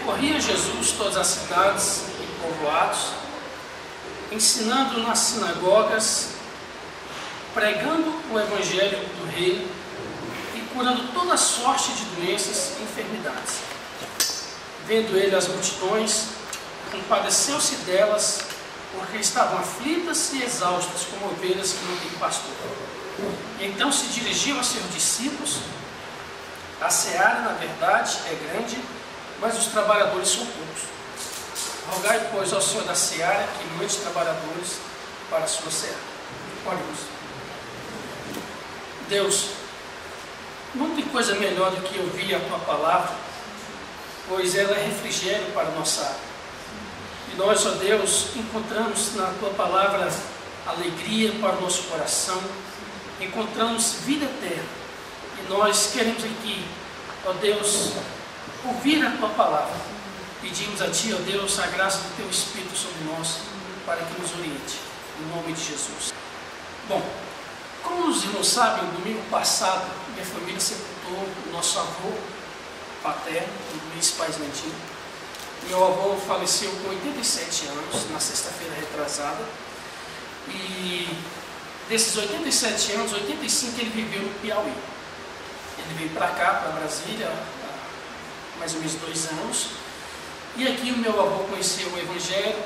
percorria Jesus todas as cidades e povoados, ensinando nas sinagogas, pregando o evangelho do reino e curando toda sorte de doenças e enfermidades. Vendo ele as multidões, compadeceu-se delas, porque estavam aflitas e exaustas, como ovelhas que não têm pastor. E então se dirigiu aos seus discípulos: a seara, na verdade, é grande, mas os trabalhadores são poucos. Rogai, pois, ao Senhor da seara que mande trabalhadores para a sua seara. Oremos. Deus, não tem coisa melhor do que ouvir a Tua palavra, pois ela é refrigério para a nossa alma. E nós, ó Deus, encontramos na Tua palavra alegria para o nosso coração, encontramos vida eterna. E nós queremos aqui, ó Deus, ouvir a Tua palavra. Pedimos a Ti, ó Deus, a graça do Teu Espírito sobre nós, para que nos oriente, em nome de Jesus. Bom, como os irmãos sabem, no domingo passado, minha família sepultou o nosso avô paterno, o Luiz Paes Landinho. Meu avô faleceu com 87 anos, na sexta-feira retrasada. E desses 87 anos, 85 ele viveu no Piauí. Ele veio para cá, para Brasília, há mais ou menos 2 anos. E aqui o meu avô conheceu o Evangelho.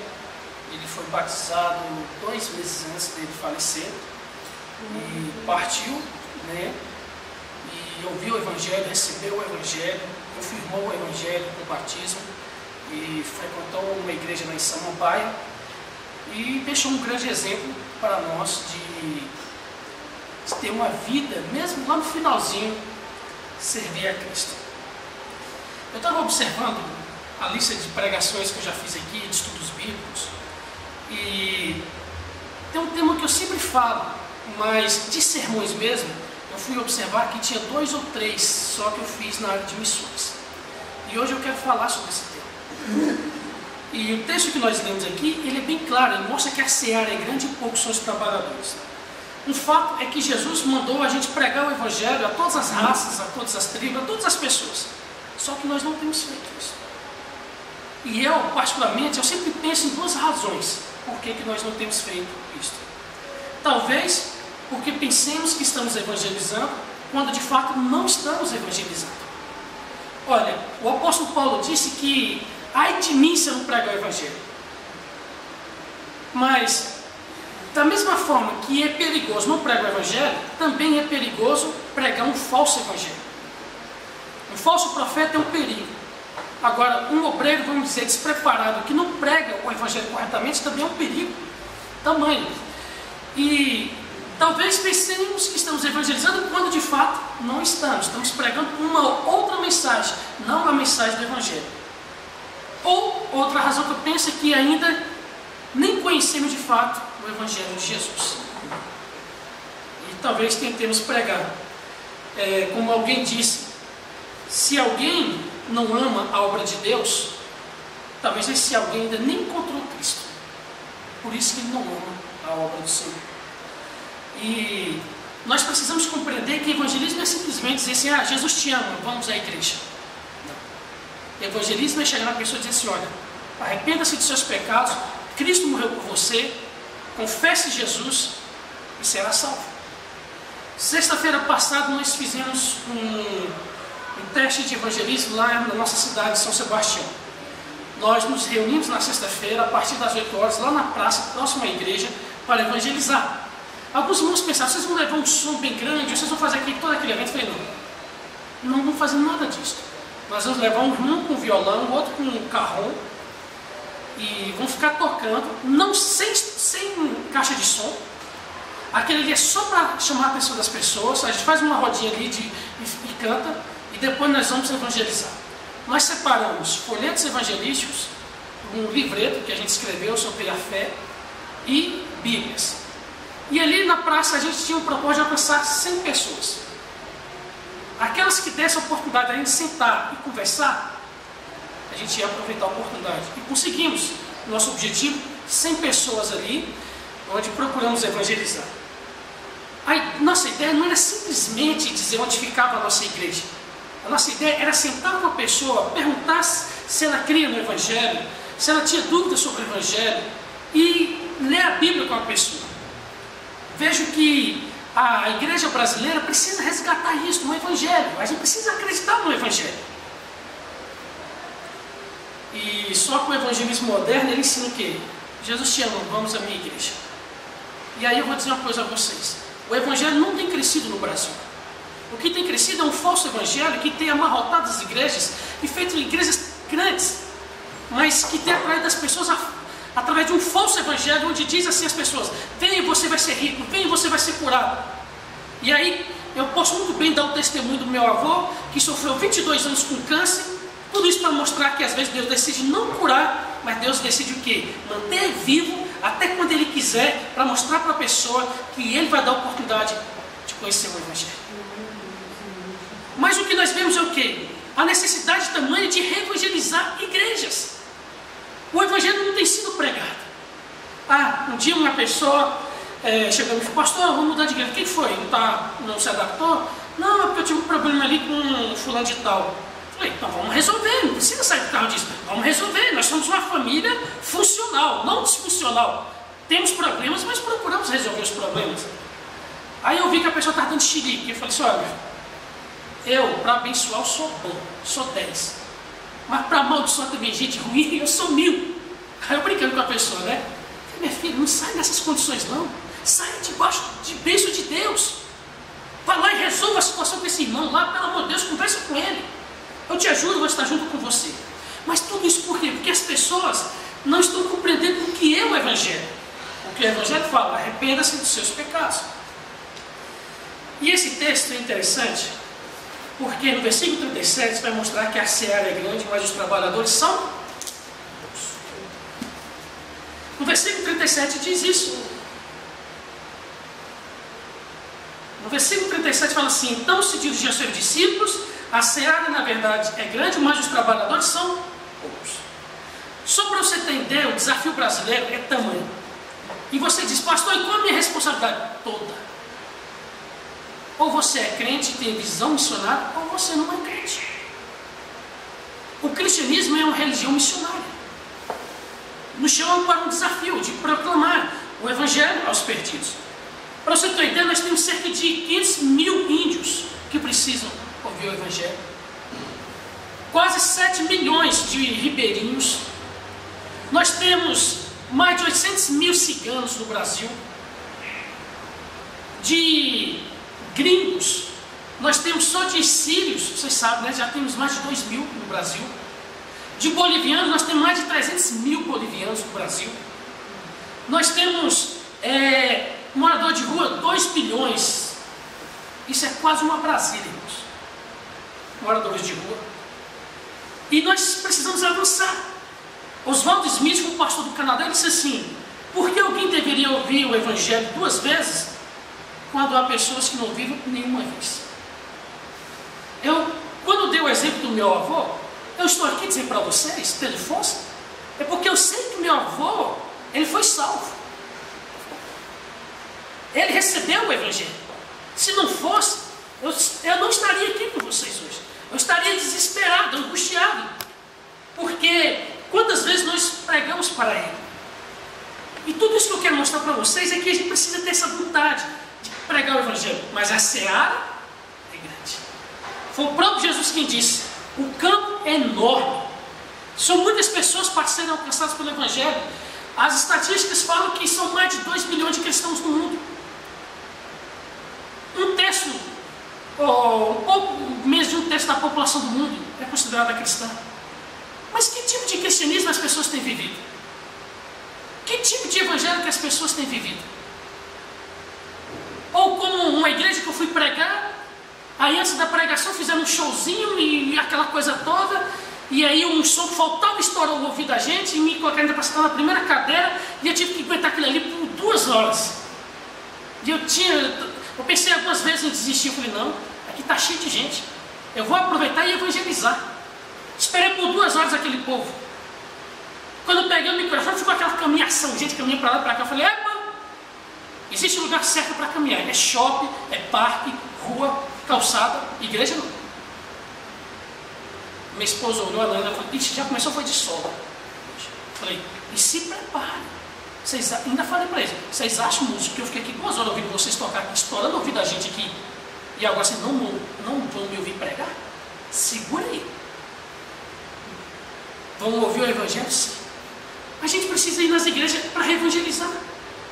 Ele foi batizado 2 meses antes dele falecer. E partiu, né? E ouviu o Evangelho, recebeu o Evangelho, confirmou o Evangelho com o batismo. E frequentou uma igreja lá em Samambaia. E deixou um grande exemplo para nós de ter uma vida, mesmo lá no finalzinho, servir a Cristo. Eu estava observando a lista de pregações que eu já fiz aqui, de estudos bíblicos, e tem um tema que eu sempre falo, mas de sermões mesmo, eu fui observar que tinha 2 ou 3 só que eu fiz na área de missões. E hoje eu quero falar sobre esse tema. E o texto que nós lemos aqui, ele é bem claro, ele mostra que a seara é grande e poucos são os trabalhadores. Um fato é que Jesus mandou a gente pregar o Evangelho a todas as raças, a todas as tribos, a todas as pessoas. Só que nós não temos feito isso. E eu, particularmente, eu sempre penso em 2 razões por que nós não temos feito isso. Talvez porque pensemos que estamos evangelizando, quando de fato não estamos evangelizando. Olha, o apóstolo Paulo disse que ai de mim se eu não pregar o Evangelho. Mas, da mesma forma que é perigoso não pregar o Evangelho, também é perigoso pregar um falso Evangelho. Um falso profeta é um perigo. Agora, um obreiro, vamos dizer, despreparado, que não prega o Evangelho corretamente, também é um perigo. Tamanho. E talvez pensemos que estamos evangelizando quando de fato não estamos. Estamos pregando uma outra mensagem, não a mensagem do Evangelho. Ou outra razão que eu penso é que ainda nem conhecemos de fato o Evangelho de Jesus. E talvez tentemos pregar. Como alguém disse, se alguém não ama a obra de Deus, talvez esse alguém ainda nem encontrou Cristo. Por isso que ele não ama a obra do Senhor. E nós precisamos compreender que evangelismo é simplesmente dizer assim: Jesus te ama, vamos à igreja. Evangelismo é chegar na pessoa e dizer assim: olha, arrependa-se de seus pecados, Cristo morreu por você, confesse Jesus e será salvo. Sexta-feira passada nós fizemos um teste de evangelismo lá na nossa cidade de São Sebastião. Nós nos reunimos na sexta-feira, a partir das 8 horas, lá na praça, próxima à igreja, para evangelizar. Alguns irmãos pensaram: vocês vão levar um som bem grande, vocês vão fazer todo aquele evento? Eu falei: não vamos fazer nada disso. Nós vamos levar um com violão, o outro com um carrom, e vamos ficar tocando, não sem caixa de som. Aquele ali é só para chamar a atenção das pessoas. A gente faz uma rodinha ali e canta, e depois nós vamos evangelizar. Nós separamos folhetos evangelísticos, um livreto que a gente escreveu sobre a fé e bíblias. E ali na praça a gente tinha um propósito de alcançar 100 pessoas. Aquelas que dessem a oportunidade de a gente sentar e conversar, a gente ia aproveitar a oportunidade. E conseguimos nosso objetivo, 100 pessoas ali, onde procuramos evangelizar. A nossa ideia não era simplesmente dizer onde ficava a nossa igreja. A nossa ideia era sentar com a pessoa, perguntar se ela cria no Evangelho, se ela tinha dúvidas sobre o Evangelho, e ler a Bíblia com a pessoa. Vejo que a igreja brasileira precisa resgatar isso no Evangelho. A gente precisa acreditar no Evangelho. E só que o evangelismo moderno, ele ensina o quê? Jesus te ama, vamos à minha igreja. E aí eu vou dizer uma coisa a vocês. O Evangelho não tem crescido no Brasil. O que tem crescido é um falso evangelho que tem amarrotado as igrejas e feito igrejas grandes, mas que tem atraído as pessoas através de um falso evangelho, onde diz assim às pessoas: venha e você vai ser rico, venha e você vai ser curado. E aí eu posso muito bem dar o testemunho do meu avô, que sofreu 22 anos com câncer. Tudo isso para mostrar que às vezes Deus decide não curar, mas Deus decide o quê? Manter vivo até quando Ele quiser, para mostrar para a pessoa que Ele vai dar a oportunidade de conhecer o Evangelho. Mas o que nós vemos é o quê? A necessidade tamanha de reevangelizar igrejas. O Evangelho não tem sido pregado. Um dia uma pessoa chegou e me falou: pastor, vamos mudar de igreja. Quem foi? Não se adaptou? Não, é porque eu tive um problema ali com um fulano de tal. Falei: então vamos resolver, não precisa sair do carro disso. Vamos resolver, nós somos uma família funcional, não disfuncional. Temos problemas, mas procuramos resolver os problemas. Aí eu vi que a pessoa estava dando xilique. Eu falei assim: olha, eu, para abençoar, eu sou bom, sou 10. Mas para amaldiçoar também gente ruim, eu sou 1000. Aí eu brincando com a pessoa, né? Eu falei: minha filha, não sai nessas condições não. Sai debaixo de bênção de Deus. Vai lá e resolva a situação com esse irmão lá, pelo amor de Deus, conversa com ele. Eu te ajudo, vou estar junto com você. Mas tudo isso por quê? Porque as pessoas não estão compreendendo o que é o Evangelho. O que o Evangelho fala: arrependa-se dos seus pecados. E esse texto é interessante, porque no versículo 37 vai mostrar que a seara é grande, mas os trabalhadores são poucos. No versículo 37 diz isso. No versículo 37 fala assim: então se dirigiu aos seus discípulos: a seara na verdade é grande, mas os trabalhadores são poucos. Só para você entender, o desafio brasileiro é tamanho. E você diz: pastor, e qual a minha responsabilidade? Toda. Ou você é crente e tem visão missionária, ou você não é crente. O cristianismo é uma religião missionária. Nos chama para um desafio de proclamar o Evangelho aos perdidos. Para você ter ideia, nós temos cerca de 500 mil índios que precisam ouvir o Evangelho. Quase 7 milhões de ribeirinhos. Nós temos mais de 800 mil ciganos no Brasil. De gringos, nós temos só de sírios, vocês sabem, né? Já temos mais de 2 mil no Brasil. De bolivianos, nós temos mais de 300 mil bolivianos no Brasil. Nós temos morador de rua, 2 bilhões. Isso é quase uma Brasília, irmãos. Moradores de rua. E nós precisamos avançar. Oswaldo Smith, um pastor do Canadá, disse assim: por que alguém deveria ouvir o Evangelho 2 vezes quando há pessoas que não ouviram nenhuma vez? Quando eu dei o exemplo do meu avô, eu estou aqui dizendo para vocês, tendo força, é porque eu sei que meu avô, ele foi salvo. Ele recebeu o Evangelho. Se não fosse, eu não estaria aqui com vocês hoje. Eu estaria desesperado, angustiado. Porque quantas vezes nós pregamos para Ele? E tudo isso que eu quero mostrar para vocês é que a gente precisa ter essa vontade de pregar o Evangelho. Mas a seara é grande. Foi o próprio Jesus quem disse: o campo é enorme. São muitas pessoas para serem alcançadas pelo Evangelho. As estatísticas falam que são mais de 2 bilhões de cristãos no mundo. Um terço, ou um pouco menos de um terço da população do mundo é considerada cristã. Mas que tipo de cristianismo as pessoas têm vivido? Que tipo de evangelho que as pessoas têm vivido? Ou como uma igreja que eu fui pregar, aí antes da pregação fizeram um showzinho e aquela coisa toda, e aí um som que faltava estourou o ouvido da gente, e me colocaram ainda para sentar na primeira cadeira, e eu tive que aguentar aquilo ali por 2 horas. E eu pensei algumas vezes em desistir. Eu falei: não, aqui está cheio de gente, eu vou aproveitar e evangelizar. Esperei por 2 horas aquele povo. Quando eu peguei o microfone, ficou aquela caminhação, gente caminhando para lá e para cá. Eu falei: epa, existe um lugar certo para caminhar. É shopping, é parque, rua, calçada, igreja não. Minha esposa olhou, a Ana falou, ixi, já começou, foi de sola. Falei, e se prepare. Ainda falei para eles, vocês acham, músico, que eu fiquei aqui 2 horas ouvindo vocês tocar aqui, estourando o ouvido da gente aqui, e agora vocês não vão me ouvir pregar? Segura aí. Vão ouvir o evangelho? Sim. A gente precisa ir nas igrejas para evangelizar.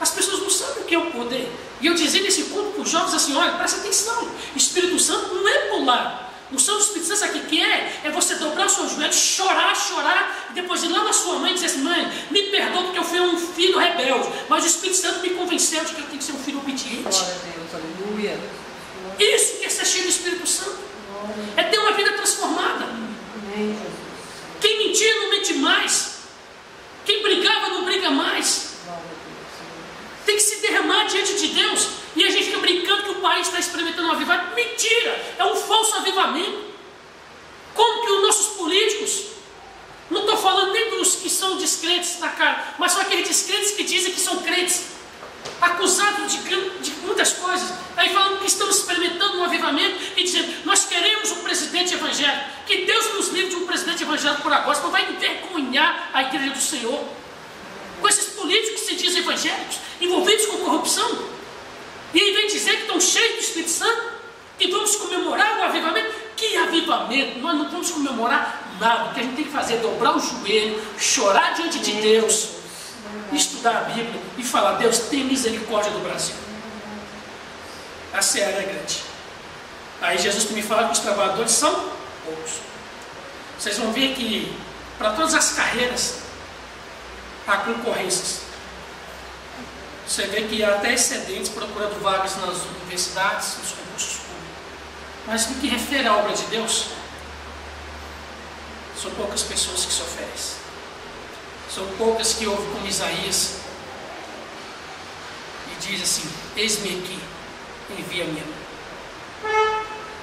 As pessoas não sabem o que é o poder. E eu dizia nesse culto para os jovens assim, olha, presta atenção, Espírito Santo não é pular. O Santo Espírito Santo, sabe o que é você dobrar os seus joelhos, chorar, e depois ir lá na sua mãe e dizer assim, mãe, me perdoa porque eu fui um filho rebelde, mas o Espírito Santo me convenceu de que eu tenho que ser um filho obediente. Glória a Deus, aleluia. Isso que é ser cheio do Espírito Santo. É ter uma vida transformada. Amém, Jesus. Quem mentia não mente mais. Quem brigava não briga mais. Tem que se derramar diante de Deus. E a gente fica brincando que o país está experimentando um avivamento. Mentira! É um falso avivamento. Como que os nossos políticos, não estou falando nem dos que são descrentes na cara, mas são aqueles descrentes que dizem que são crentes, acusados de muitas coisas, aí falando que estamos experimentando um avivamento e dizendo, nós queremos um presidente evangélico, que Deus nos livre de um presidente evangélico por agora, senão vai envergonhar a igreja do Senhor. Com esses políticos que se dizem evangélicos, envolvidos com corrupção, e em vez de dizer que estão cheios do Espírito Santo, que vamos comemorar o avivamento, que avivamento? Nós não vamos comemorar nada. O que a gente tem que fazer é dobrar o joelho, chorar diante de Deus, estudar a Bíblia e falar, Deus, tem misericórdia do Brasil. A seara é grande. Aí Jesus me fala que os trabalhadores são poucos. Vocês vão ver que para todas as carreiras há concorrências. Você vê que há até excedentes procurando vagas nas universidades, nos concursos públicos. Mas no que refere à obra de Deus, são poucas pessoas que se oferecem. São poucas que ouvem como Isaías e diz assim, eis-me aqui, envia-me a mim.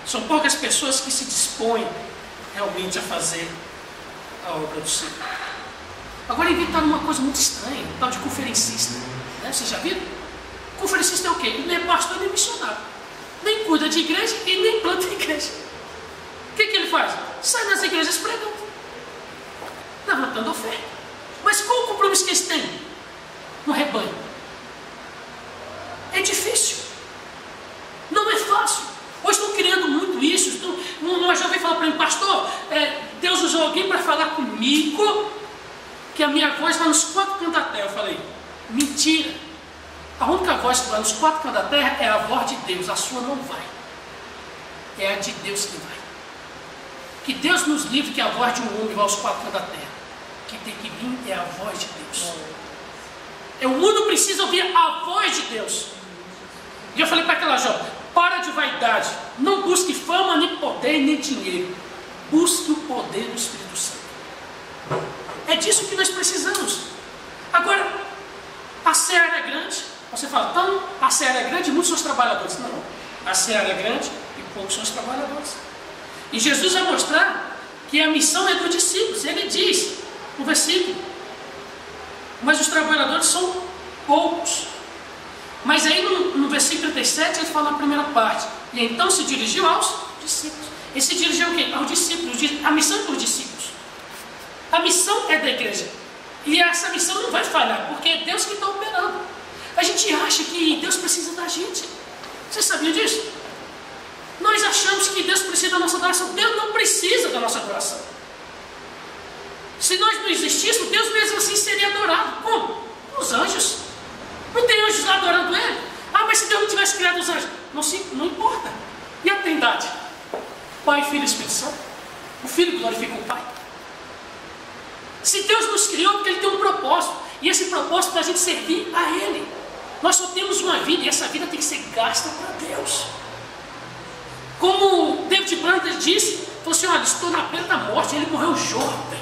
São poucas pessoas que se dispõem realmente a fazer a obra do Senhor. Agora inventaram uma coisa muito estranha, um tal de conferencista. Né? Vocês já viram? Conferencista é o quê? Ele não é pastor nem missionário. Nem cuida de igreja e nem planta igreja. O que ele faz? Sai nas igrejas pregando, levantando oferta. Mas qual o compromisso que eles têm no rebanho? É difícil. Não é fácil. Hoje estão criando muito isso. Uma jovem fala para mim, pastor, Deus usou alguém para falar comigo que a minha voz vai nos 4 cantos da terra. Eu falei, mentira. A única voz que vai nos 4 cantos da terra é a voz de Deus. A sua não vai. É a de Deus que vai. Que Deus nos livre que a voz de um homem vai aos 4 cantos da terra. Que tem que vir é a voz de Deus. O mundo precisa ouvir a voz de Deus. E eu falei para aquela jovem, para de vaidade. Não busque fama, nem poder, nem dinheiro. Busque o poder do Espírito Santo. É disso que nós precisamos. Agora, a seara é grande. Você fala, então, a seara é grande e muitos são os trabalhadores. Não, a seara é grande e poucos são os trabalhadores. E Jesus vai mostrar que a missão é dos discípulos. Ele diz, no versículo, mas os trabalhadores são poucos. Mas aí no versículo 37 ele fala na primeira parte, e então se dirigiu aos discípulos. Ele se dirigiu ao quê? Aos discípulos. A missão é dos discípulos. A missão é da igreja. E essa missão não vai falhar, porque é Deus que está operando. A gente acha que Deus precisa da gente. Vocês sabiam disso? Nós achamos que Deus precisa da nossa adoração. Deus não precisa da nossa adoração. Se nós não existíssemos, Deus mesmo assim seria adorado. Como? Os anjos. Não tem anjos lá adorando Ele? Ah, mas se Deus não tivesse criado os anjos? Não importa. E a trindade? Pai, Filho e Espírito Santo. O Filho glorifica o Pai. Se Deus nos criou, porque Ele tem um propósito. E esse propósito é para a gente servir a Ele. Nós só temos uma vida e essa vida tem que ser gasta para Deus. Como David Brander disse, falou assim, olha, estou na beira da morte. Ele morreu jovem.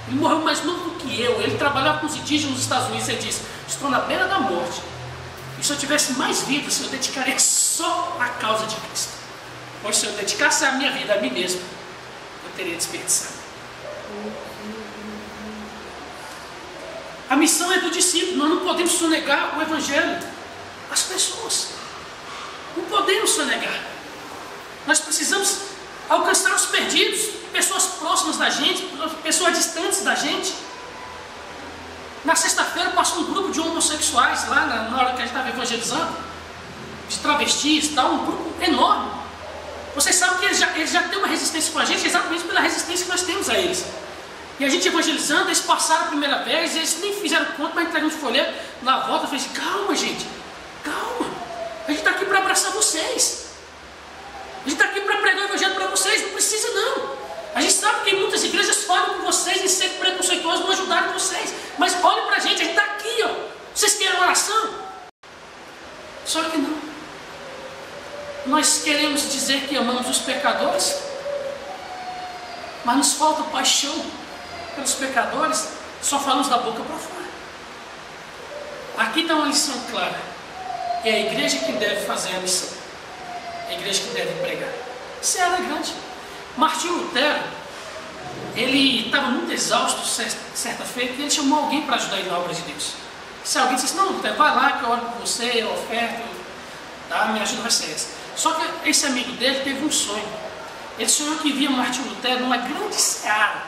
Ele morreu mais novo do que eu. Ele trabalhava com os indígenas nos Estados Unidos. Ele disse, estou na beira da morte. E se eu tivesse mais vida, eu dedicaria só à causa de Cristo. Pois se eu dedicasse a minha vida a mim mesmo, eu teria desperdiçado. A missão é do discípulo. Nós não podemos sonegar o Evangelho às pessoas. Não podemos sonegar. Nós precisamos alcançar os perdidos, pessoas próximas da gente, pessoas distantes da gente. Na sexta-feira passou um grupo de homossexuais lá na hora que a gente estava evangelizando, de travestis e tal, um grupo enorme. Vocês sabem que eles já têm uma resistência com a gente exatamente pela resistência que nós temos a eles. E a gente evangelizando, eles passaram a primeira vez, eles nem fizeram conta, mas entraram de folheto, na volta, eu falei assim, calma gente, calma, a gente está aqui para abraçar vocês. A gente está aqui para pregar o evangelho para vocês, não precisa não. A gente sabe que muitas igrejas falam com vocês em ser preconceituosos, não ajudaram vocês. Mas olhem para a gente está aqui, ó. Vocês querem oração? Só que não. Nós queremos dizer que amamos os pecadores, mas nos falta paixão pelos pecadores, só falamos da boca para fora. Aqui está uma lição clara. É a igreja que deve fazer a missão. É a igreja que deve pregar. Seara grande. Martinho Lutero, ele estava muito exausto certa feita e ele chamou alguém para ajudar ele na obra de Deus. Se alguém disse, não, Lutero, vai lá que eu oro por você, eu oferto, tá? Minha ajuda vai ser essa. Só que esse amigo dele teve um sonho. Ele sonhou que via Martinho Lutero numa grande seara,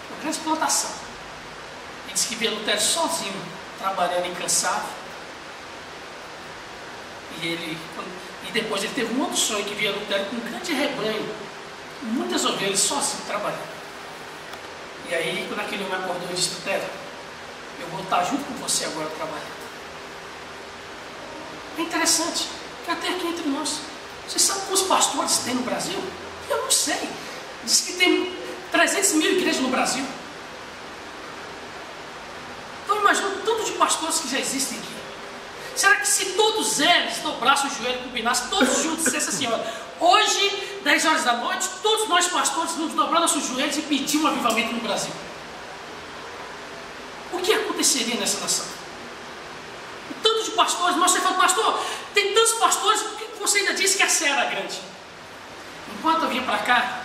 uma grande plantação. Ele disse que via Lutero sozinho, trabalhando incansável. E depois ele teve um outro sonho que via Lutero com um grande rebanho, muitas ovelhas sozinho trabalhando. E aí, quando aquele homem acordou, ele disse, Lutero, eu vou estar junto com você agora trabalhando. É interessante que até aqui entre nós, vocês sabem quantos pastores tem no Brasil? Eu não sei. Diz que tem 300 mil igrejas no Brasil. Então imagina o tanto de pastores que já existem aqui. Será que se todos eles dobrassem o joelho, combinassem, todos juntos, dissessem assim, olha, hoje, 10 horas da noite, todos nós pastores vamos dobrar nossos joelhos e pedir um avivamento no Brasil? O que aconteceria nessa nação? O tanto de pastores, mas você fala, pastor, tem tantos pastores, por que você ainda disse que a seara é grande? Enquanto eu vinha para cá,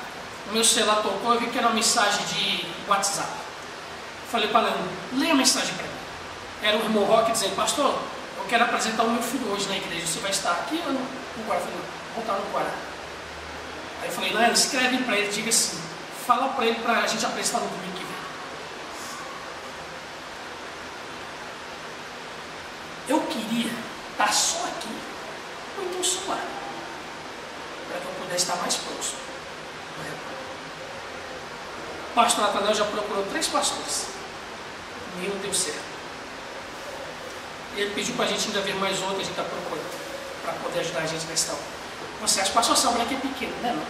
o meu celular tocou, eu vi que era uma mensagem de WhatsApp. Falei para ela, leia a mensagem para mim. Era o irmão Roque dizendo, pastor, eu quero apresentar o meu filho hoje na igreja, você vai estar aqui ou no Guará? Eu falei, vou estar no Guará. Aí eu falei, Léo, escreve para ele, diga assim, fala para ele para a gente apresentar no domingo que vem. Eu queria estar só aqui, ou então só lá, para que eu pudesse estar mais próximo. O pastor Nathanael já procurou 3 pastores, nenhum deu certo. Ele pediu para a gente ainda ver mais outro, a gente está procurando, para poder ajudar a gente nessa obra. Você acha que pastor Samuel aqui é pequeno, não é não?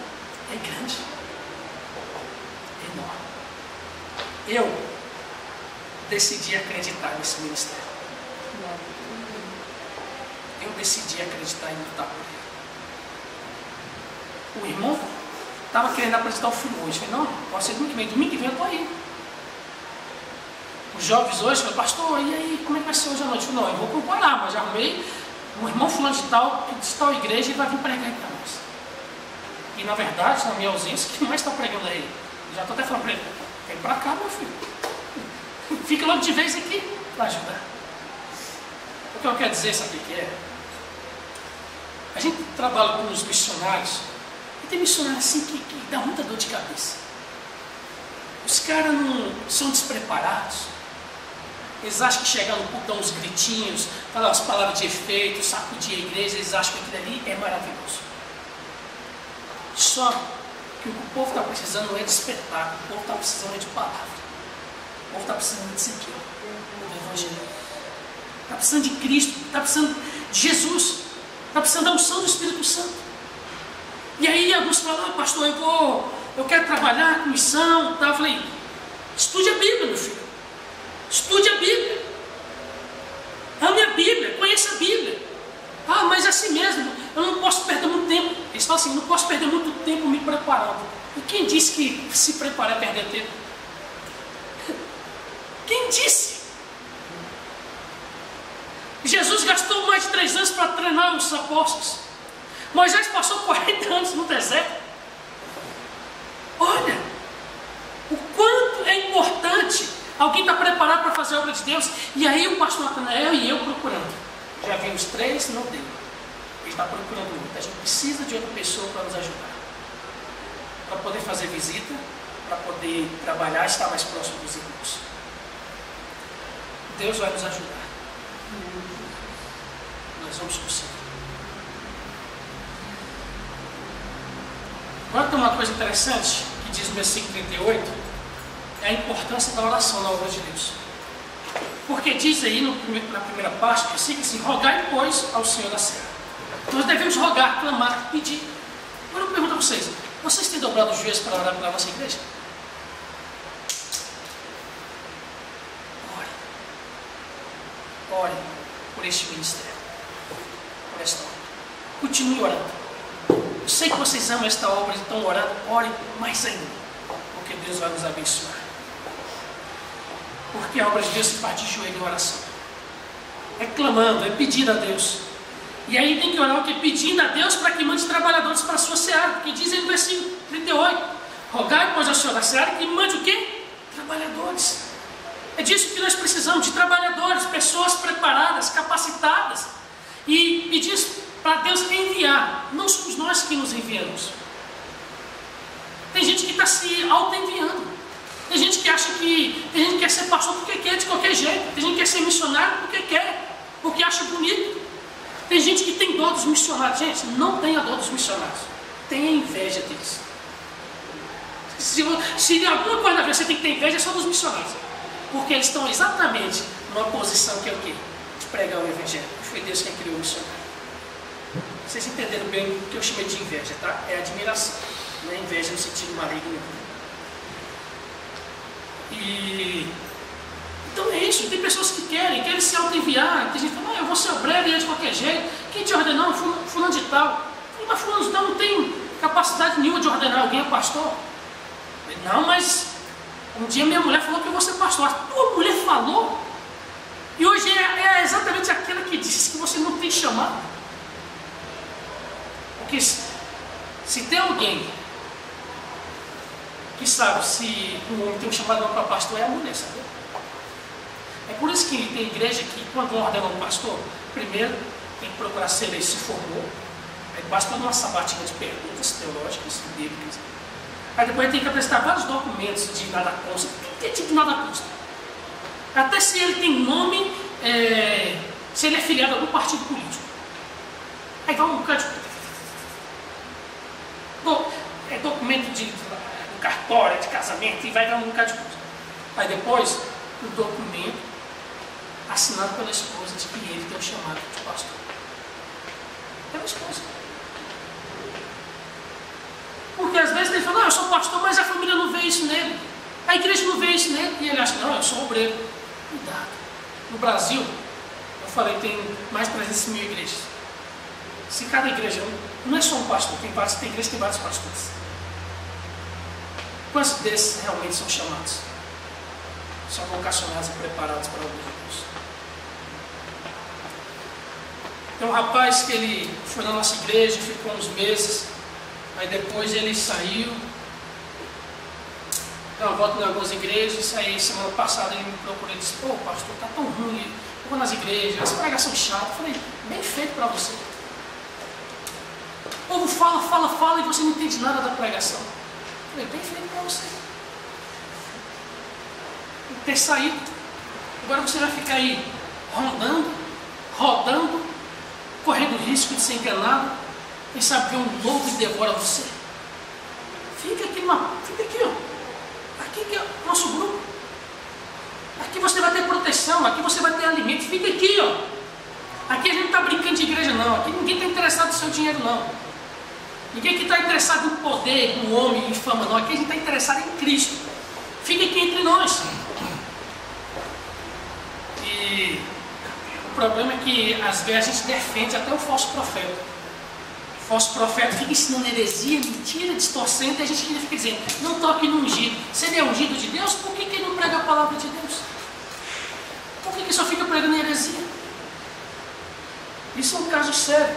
É grande. É enorme. Eu decidi acreditar nesse ministério. Eu decidi acreditar em lutar por ele. O irmão estava querendo apresentar o filho hoje. Eu falei, não, pode ser domingo que vem eu estou aí. Os jovens hoje falam, pastor, e aí, como é que vai ser hoje à noite? Eu falei, não, eu vou comparar, mas já arrumei um irmão fulano de tal igreja e vai vir pregar aí para nós. E na verdade, na minha ausência, quem mais está pregando aí? Já estou até falando para ele, vem para cá, meu filho. Fica logo de vez aqui para ajudar. O que eu quero dizer, sabe o que é? A gente trabalha com os missionários, e tem missionários assim que dá muita dor de cabeça. Os caras não são despreparados. Eles acham que chegar no culto, dão uns gritinhos, falar umas palavras de efeito, sacudir a igreja, eles acham que aquilo ali é maravilhoso. Só que o que o povo está precisando não é de espetáculo, o povo está precisando de palavra. O povo está precisando disso aqui, do Evangelho. Está precisando de Cristo, está precisando de Jesus, está precisando da unção do Espírito Santo. E aí alguns falam, pastor, eu quero trabalhar com missão, tá? Eu falei, estude a Bíblia, meu filho. Estude a Bíblia. Ame a Bíblia, conheça a Bíblia. Ah, mas assim mesmo, eu não posso perder muito tempo. Eles falam assim, não posso perder muito tempo me preparando. E quem disse que se preparar é perder tempo? Quem disse? Jesus gastou mais de 3 anos para treinar os apóstolos. Moisés passou 40 anos no deserto. Olha, o quanto é importante alguém estar preparado para fazer a obra de Deus. E aí o pastor Nathanael e eu procurando. Já vimos 3, não deu. Ele está procurando muito. A gente precisa de outra pessoa para nos ajudar. para poder fazer visita, para poder trabalhar e estar mais próximo dos irmãos. Deus vai nos ajudar. Nós vamos conseguir. Agora tem uma coisa interessante que diz no versículo 38, é a importância da oração na obra de Deus. Porque diz aí na primeira parte do versículo assim: rogai, pois, ao Senhor da Serra. Nós devemos rogar, clamar, pedir. Agora eu pergunto a vocês: vocês têm dobrado os joelhos para orar pela nossa igreja? Ore por este ministério, por esta obra. Continue orando. Eu sei que vocês amam esta obra e estão orando. Ore mais ainda, porque Deus vai nos abençoar. Porque a obra de Deus se faz de joelho em oração. É clamando, é pedindo a Deus. E aí tem que orar o que? Pedindo a Deus para que mande trabalhadores para a sua seara. Porque diz aí no versículo 38: rogai, pois, ao Senhor da seara que mande o quê? Trabalhadores. É disso que nós precisamos, de trabalhadores, pessoas preparadas, capacitadas. E pedir para Deus enviar. Não somos nós que nos enviamos. Tem gente que está se auto-enviando. Tem gente que acha que... Tem gente que quer ser pastor porque quer, de qualquer jeito. Tem gente que quer ser missionário porque quer, porque acha bonito. Tem gente que tem dor dos missionários. Gente, não tenha dor dos missionários. Tenha inveja deles. Se de alguma coisa na vida você tem que ter inveja, é só dos missionários. Porque eles estão exatamente numa posição que é o quê? De pregar o evangelho. Foi Deus quem criou o missionário. Vocês entenderam bem o que eu chamei de inveja, tá? É admiração. Não é inveja no sentido maligno. Então é isso. Tem pessoas que querem se auto-enviar. Tem gente que fala: eu vou ser obreiro e é de qualquer jeito. Quem te ordenou? Fulano de tal. Mas fulano de tal não tem capacidade nenhuma de ordenar alguém a pastor. Não, mas um dia minha mulher falou que eu vou ser pastor. A tua mulher falou? E hoje é exatamente aquela que disse que você não tem chamado. Porque se tem alguém que sabe se um homem tem um chamado para pastor, é a mulher, sabe? É por isso que tem igreja que, quando ordena um pastor, primeiro tem que procurar se ele se formou, aí basta uma sabatina de perguntas teológicas, bíblicas. Aí depois tem que apresentar vários documentos de nada consta, que tipo de nada consta. Até se ele tem nome, se ele é filiado a algum partido político. Aí vai um bocado de... documento de cartório, de casamento, e vai dar um bocado de coisa. Aí depois, o documento assinado pela esposa de que ele tem o chamado de pastor. Pela esposa. Porque às vezes ele fala: eu sou pastor, mas a família não vê isso nele. A igreja não vê isso nele. E ele acha: não, eu sou obreiro. Cuidado. No Brasil, eu falei, tem mais de 300 mil igrejas. Se cada igreja não é só um pastor, tem igreja que tem vários pastores. Quantos desses realmente são chamados? São vocacionados e preparados para o obra de Deus. Tem um rapaz que ele foi na nossa igreja, ficou uns meses, aí depois ele saiu, deu uma volta em algumas igrejas, aí semana passada ele me procurou e disse: pô, pastor, está tão ruim, eu vou nas igrejas, as pregações chatas. Eu falei: bem feito para você. O povo fala e você não entende nada da pregação. Eu falei: bem feito para você. Ter saído, agora você vai ficar aí rodando, correndo risco de ser enganado. Quem sabe que um lobo devora você. Fica aqui, ó. Aqui que é o nosso grupo. Aqui você vai ter proteção, aqui você vai ter alimento. Fica aqui, ó. Aqui a gente não está brincando de igreja, não. Aqui ninguém está interessado no seu dinheiro, não. Ninguém que está interessado em poder, em homem, em fama, não. Aqui a gente está interessado em Cristo. Fica aqui entre nós. E o problema é que às vezes a gente defende até o falso profeta. O falso profeta fica ensinando heresia, mentira, distorcendo, e a gente ainda fica dizendo: não toque no ungido. Se ele é ungido de Deus, por que ele não prega a palavra de Deus? Por que só fica pregando heresia? Isso é um caso sério.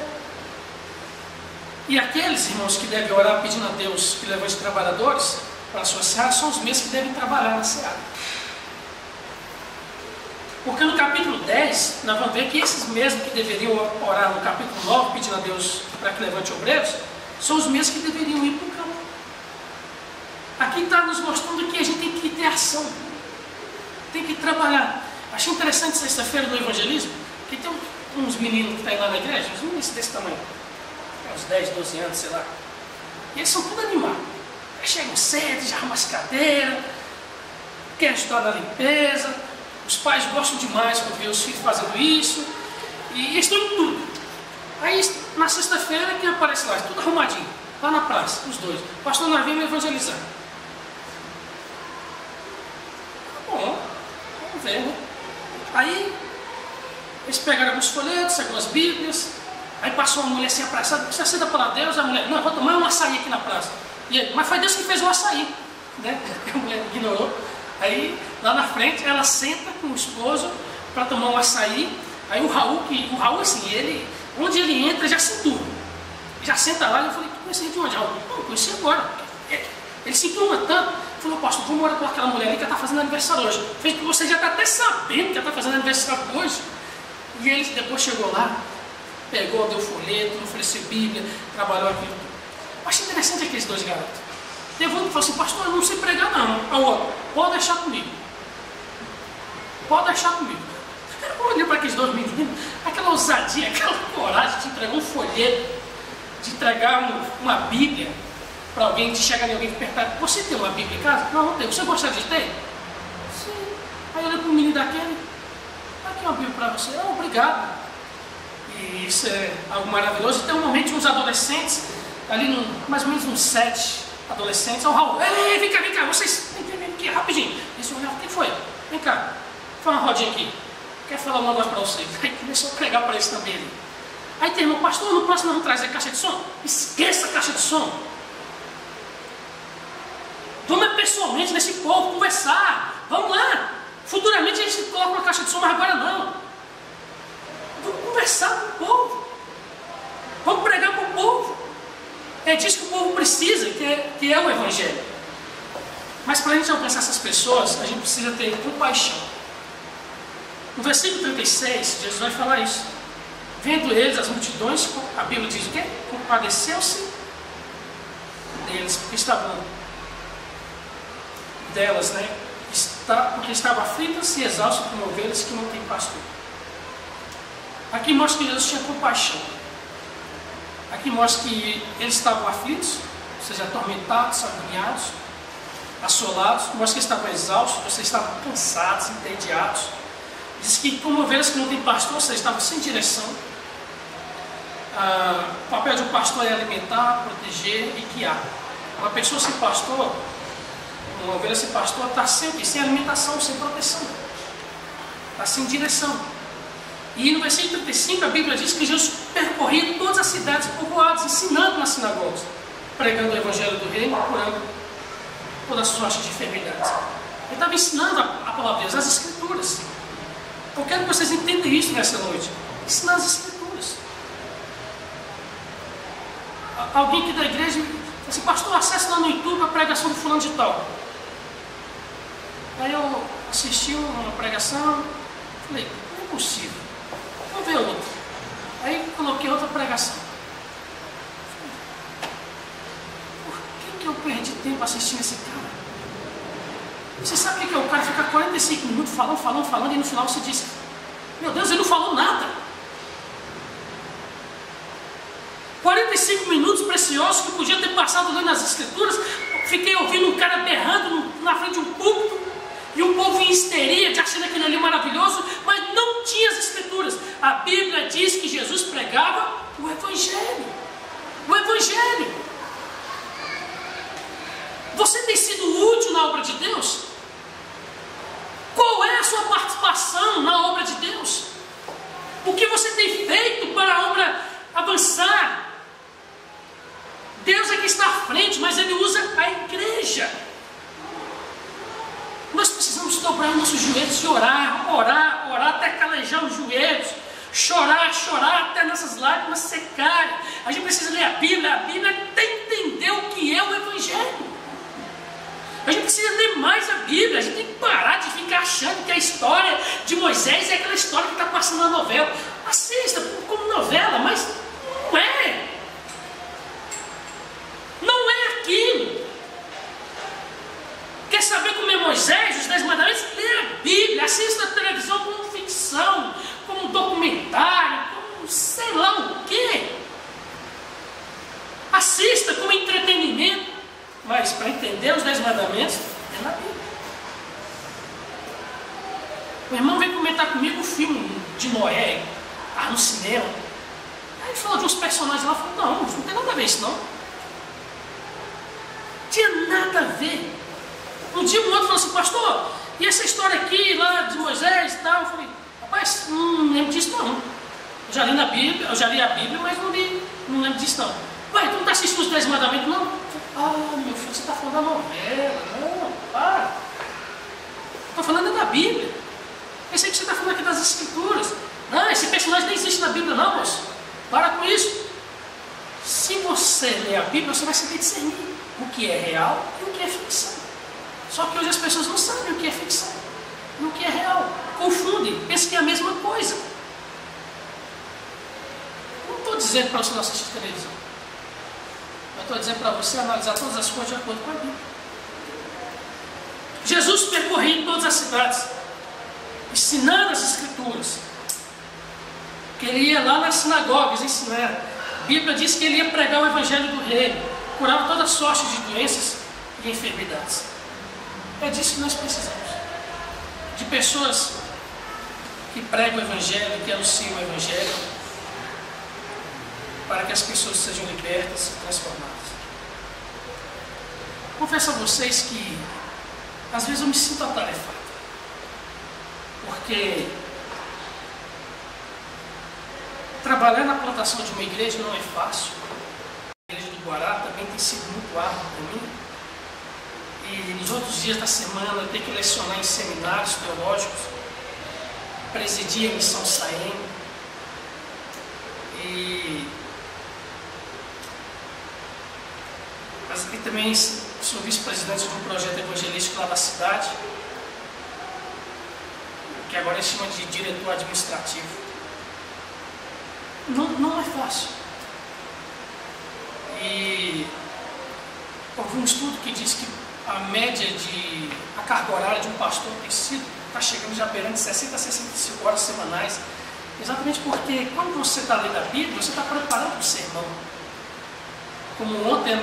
E aqueles irmãos que devem orar pedindo a Deus que levante trabalhadores para a sua seara são os mesmos que devem trabalhar na seara. Porque no capítulo 10, nós vamos ver que esses mesmos que deveriam orar no capítulo 9, pedindo a Deus para que levante obreiros, são os mesmos que deveriam ir para o campo. aqui está nos mostrando que a gente tem que ter ação, tem que trabalhar. Achei interessante sexta-feira no evangelismo, que tem uns meninos que estão lá na igreja, uns meninos desse tamanho, uns 10, 12 anos, sei lá, e eles são tudo animados. Eles chegam cedo, já arrumam as cadeiras, querem ajudar na limpeza, os pais gostam demais de ver os filhos fazendo isso, e eles estão em tudo. Aí na sexta-feira quem aparece lá, tudo arrumadinho, lá na praça, os dois. O pastor nós viemos evangelizar. Tá bom, vamos ver, né? Aí eles pegaram alguns folhetos, algumas bíblias, aí passou uma mulher assim apressada, precisa ser da palavra de Deus, a mulher, não, eu vou tomar um açaí aqui na praça. E ele, mas foi Deus que fez o açaí, né? A mulher ignorou. Aí lá na frente ela senta com o esposo para tomar um açaí. Aí o Raul assim, onde ele entra já se enturma, já senta lá. E eu falei, tu conheci de onde, Raul? Não, eu conheci agora. Ele se enturma tanto. Falou, pastor, vamos orar com aquela mulher ali que está fazendo aniversário hoje. Fez que você já está até sabendo que ela está fazendo aniversário hoje. E ele depois chegou lá, pegou, deu folheto, ofereceu Bíblia, trabalhou aquilo. Eu achei interessante aqueles dois garotos. Teve um que falou assim, pastor, eu não sei pregar não. A outra, pode deixar comigo. Pode deixar comigo. Eu olhei para aqueles dois meninos, aquela ousadia, aquela coragem de entregar um folheto, de entregar uma Bíblia para alguém, de chegar em alguém e perguntar, você tem uma Bíblia em casa? Não, não tenho. Você gostaria de ter? Sim. Aí eu olhei para o menino daquele, aqui uma Bíblia para você. Ah, obrigado. E isso é algo maravilhoso. E tem um momento de uns adolescentes, ali mais ou menos uns 7 adolescentes, ao Raul, ei, vem cá, vocês, vem aqui, rapidinho. Esse olhava, o que foi? Vem cá, faz uma rodinha aqui. Quero falar um negócio para vocês. Aí começou a pregar para eles também ali. Aí tem irmão, pastor, no próximo vamos trazer caixa de som? Esqueça a caixa de som. Vamos pessoalmente nesse povo, conversar. Vamos lá. Futuramente a gente coloca uma caixa de som, mas agora não. Vamos conversar com o povo. Vamos pregar para o povo. É disso que o povo precisa, que é o Evangelho. Mas para a gente alcançar essas pessoas, a gente precisa ter compaixão. No versículo 36, Jesus vai falar isso. Vendo eles, as multidões, a Bíblia diz o quê? Compadeceu-se deles, porque estavam delas, né? Porque estavam aflitas e exaustas como ovelhas que não têm pastor. Aqui mostra que Jesus tinha compaixão. Aqui mostra que eles estavam aflitos, ou seja, atormentados, agoniados, assolados. Mostra que estavam exaustos, ou seja, estavam cansados, entediados. Diz que como ovelhas que não têm pastor, ou seja, estavam sem direção. O papel de um pastor é alimentar, proteger e guiar. Uma pessoa sem pastor, uma ovelha sem pastor, está sempre sem alimentação, sem proteção. Está sem direção. E no versículo 35 a Bíblia diz que Jesus percorria todas as cidades povoadas, ensinando nas sinagogas, pregando o Evangelho do Reino, curando todas as sortes de enfermidades. Ele estava ensinando a palavra de Deus, as Escrituras. Eu quero que vocês entendam isso nessa noite. Ensinar as Escrituras. Alguém aqui da igreja fala assim, pastor, acesse lá no YouTube a pregação do fulano de tal. Aí eu assisti uma pregação, falei, não é possível, vou ver outra. Aí coloquei outra pregação. Por que eu perdi tempo assistindo esse cara? Você sabe o que é? O cara fica 45 minutos falando, e no final você diz, meu Deus, ele não falou nada. 45 minutos preciosos que eu podia ter passado lendo as Escrituras, fiquei ouvindo um cara berrando na frente de um púlpito, e o povo em histeria, de achando aquilo ali maravilhoso, mas não tinha as Escrituras. A Bíblia diz que Jesus pregava o Evangelho. O Evangelho. Você tem sido útil na obra de Deus? Qual é a sua participação na obra de Deus? O que você tem feito para a obra avançar? Deus é que está à frente, mas Ele usa a igreja. Nós precisamos dobrar nossos joelhos e orar até calejar os joelhos, chorar até nossas lágrimas secarem. A gente precisa ler a Bíblia até entender o que é o Evangelho. A gente precisa ler mais a Bíblia, a gente tem que parar de ficar achando que a história de Moisés é aquela história que está passando na novela. Assista como novela, mas não é. Não é aquilo. Moisés, os 10 mandamentos, leia a Bíblia, assista a televisão como ficção, como documentário, como sei lá o quê. Assista como entretenimento, mas para entender os 10 mandamentos, é na Bíblia. O irmão veio comentar comigo o filme de Noé, no cinema. Aí ele falou de uns personagens lá, falou, não tem nada a ver isso não. Tinha nada a ver. Um dia um outro falou assim, pastor, e essa história aqui lá de Moisés e tal? Eu falei, rapaz, não lembro disso não. Eu já li a Bíblia, mas não lembro disso não. Ué, tu não está assistindo os 10 mandamentos não? Meu filho, você está falando da novela. Não, para. Estou falando da Bíblia. Pensei que você está falando aqui das Escrituras. Não, esse personagem nem existe na Bíblia não, moço. Para com isso. Se você ler a Bíblia, você vai saber discernir o que é real e o que é ficção. Só que hoje as pessoas não sabem o que é ficção e o que é real. Confundem, pensam que é a mesma coisa. Não estou dizendo para você não assistir televisão. Eu estou dizendo para você analisar todas as coisas de acordo com a Bíblia. Jesus percorria todas as cidades, ensinando as Escrituras. Que ele ia lá nas sinagogas ensinar. A Bíblia diz que ele ia pregar o Evangelho do Reino, curava toda sorte de doenças e enfermidades. É disso que nós precisamos. De pessoas que pregam o Evangelho, que anunciam o Evangelho, para que as pessoas sejam libertas e transformadas. Confesso a vocês que às vezes eu me sinto atarefado, porque trabalhar na plantação de uma igreja não é fácil. A igreja do Guará também tem sido muito árduo para mim. E nos outros dias da semana eu tenho que lecionar em seminários teológicos, presidir a missão Saem. E também sou vice-presidente de um projeto evangelístico lá na cidade, que agora eles chamam de diretor administrativo. Não é fácil. E houve um estudo que diz que a carga horária de um pastor está chegando já beirando de 60 a 65 horas semanais, exatamente porque quando você está lendo a Bíblia, você está preparando o sermão. Como ontem,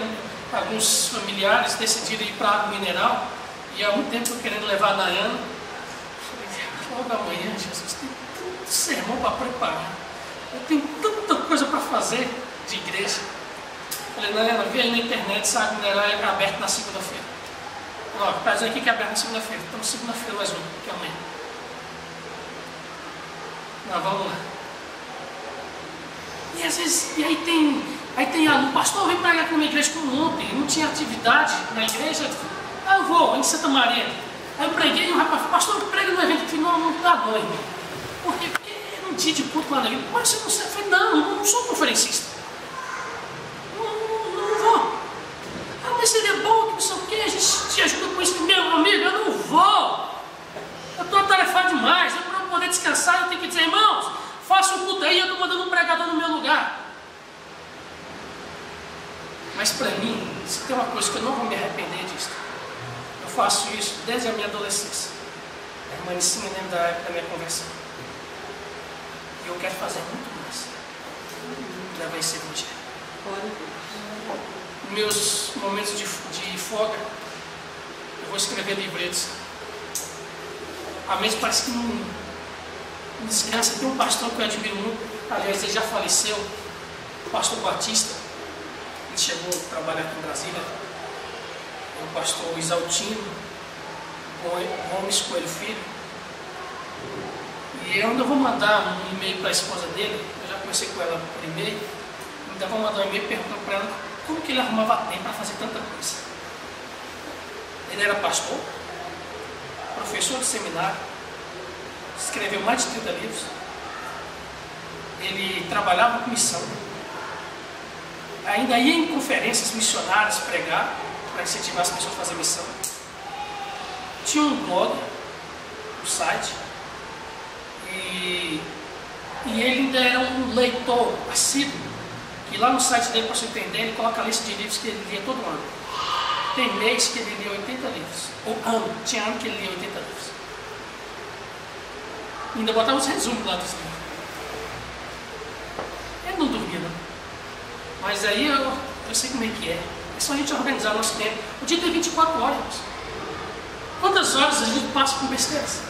alguns familiares decidiram ir para a água mineral, e há muito tempo eu querendo levar a Nayana. Falei, logo amanhã, Jesus, tem tanto sermão para preparar, eu tenho tanta coisa para fazer de igreja. Falei, Nayana, vê aí na internet se a água mineral é aberta na segunda-feira. Ó, está dizendo aqui que é aberto na segunda-feira. Então, segunda-feira mais um, que é amanhã. Não, vamos lá. E às vezes, aí tem aluno, pastor, vem pregar aqui numa igreja como ontem, não tinha atividade na igreja. Eu vou, em Santa Maria. Aí eu preguei e o rapaz falou, pastor, prega no evento. Eu falei, não dá não, irmão. Por quê? Porque era um dia de culto lá na igreja. Mas você não sabe? Eu falei, não sou conferencista. Não vou. Mas seria bom que não sei o que, a gente te ajuda com isso. Meu amigo, eu não vou. Eu estou atarefado demais. Eu para poder descansar, eu tenho que dizer, irmãos, faça um culto aí, eu estou mandando um pregador no meu lugar. Mas para mim, se tem uma coisa que eu não vou me arrepender disso, eu faço isso desde a minha adolescência. A irmã Nicinha lembra da época da minha conversão. E eu quero fazer muito mais. Levar esse evangelho. Meus momentos de folga, eu vou escrever livretos. A mente parece que não descansa. Tem um pastor que eu admiro muito, aliás, ele já faleceu, o pastor Batista. Ele chegou a trabalhar aqui em Brasília. O pastor Isaltino Gomes Coelho Filho. E eu ainda vou mandar um e-mail para a esposa dele. Eu já conversei com ela por e-mail. Ainda vou mandar um e-mail perguntando para ela como que ele arrumava tempo para fazer tanta coisa. Ele era pastor, professor de seminário, escreveu mais de 30 livros. Ele trabalhava com missão. Ainda ia em conferências missionárias pregar, para incentivar as pessoas a fazer missão. Tinha um blog, um site, e ele ainda era um leitor assíduo. E lá no site dele, para você entender, ele coloca a lista de livros que ele lia todo ano. Tem mês que ele lia 80 livros. Ou ano, tinha ano que ele lia 80 livros. Ainda botava os resumos lá dos livros. Ele não dormia, não. Mas aí eu sei como é que é. É só a gente organizar o nosso tempo. O dia tem 24 horas. Quantas horas a gente passa com besteiras?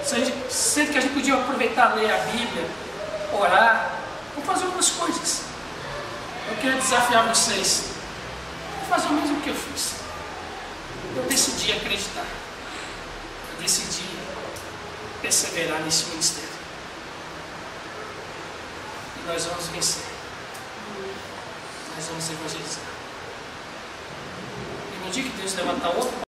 Se a gente sente que a gente podia aproveitar, ler a Bíblia, orar, ou fazer outras coisas. Eu quero desafiar vocês a fazer o mesmo que eu fiz. Eu decidi acreditar. Eu decidi perseverar nesse ministério. E nós vamos vencer. Nós vamos evangelizar. E no dia que Deus levantar outro